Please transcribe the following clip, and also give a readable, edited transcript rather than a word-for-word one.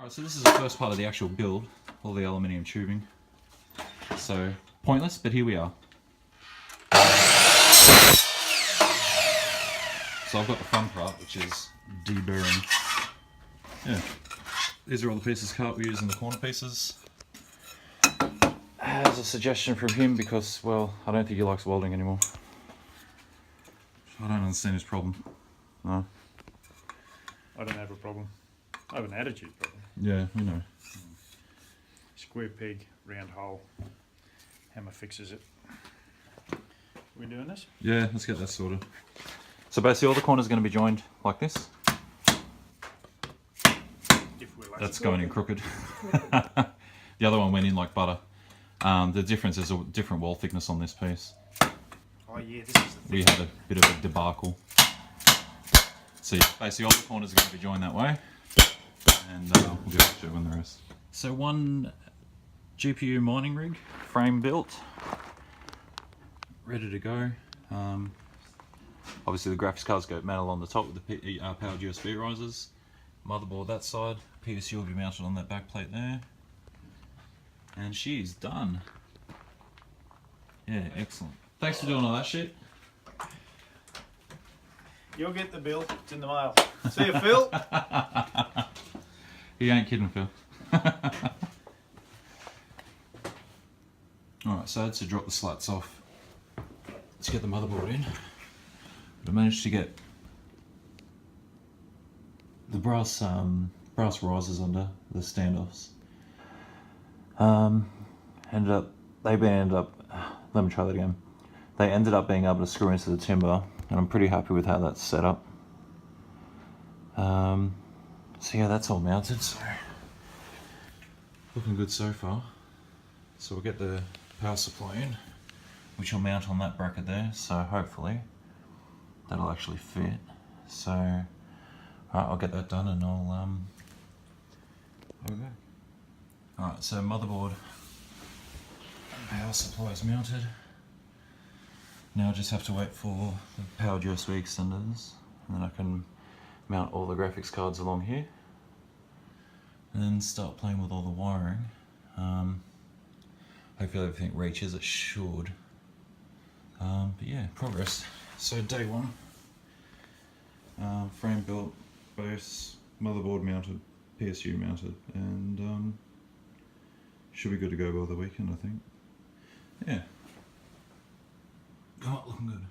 Alright, so this is the first part of the actual build, all the aluminium tubing. So, pointless, but here we are. So I've got the fun part, which is deburring. Yeah, these are all the pieces cut. We use in the corner pieces. As a suggestion from him, because, well, I don't think he likes welding anymore. I don't understand his problem. No. I don't have a problem. I have an attitude problem. Yeah, you know. Square peg, round hole. Hammer fixes it. We doing this? Yeah, let's get that sorted. So basically all the corners are going to be joined like this. If we're lucky. That's going in crooked. The other one went in like butter. The difference is a different wall thickness on this piece. Oh yeah, this is the thing. We had a bit of a debacle. So yeah, basically all the corners are going to be joined that way. And we'll get to it when the rest. So one GPU mining rig, frame built, ready to go. Obviously the graphics cards go mounted on the top with the powered USB risers. Motherboard that side, PSU will be mounted on that back plate there. And she's done. Yeah, excellent. Thanks for doing all that shit. You'll get the bill. It's in the mail. See you, Phil. He ain't kidding, Phil. Alright, so I had to drop the slats off to get the motherboard in. But I managed to get the brass risers under the standoffs. Let me try that again. They ended up being able to screw into the timber, and I'm pretty happy with how that's set up. So yeah, that's all mounted, so looking good so far. So we'll get the power supply in, which will mount on that bracket there, so hopefully that'll actually fit. So alright, I'll get that done and I'll go. Alright, so motherboard and power supply is mounted. Now I just have to wait for the powered USB extenders, and then I can mount all the graphics cards along here and then start playing with all the wiring. Hopefully everything reaches, it should. But yeah, progress. So day one, frame built, base, motherboard mounted, PSU mounted, and should be good to go by the weekend, I think. Yeah. Looking good.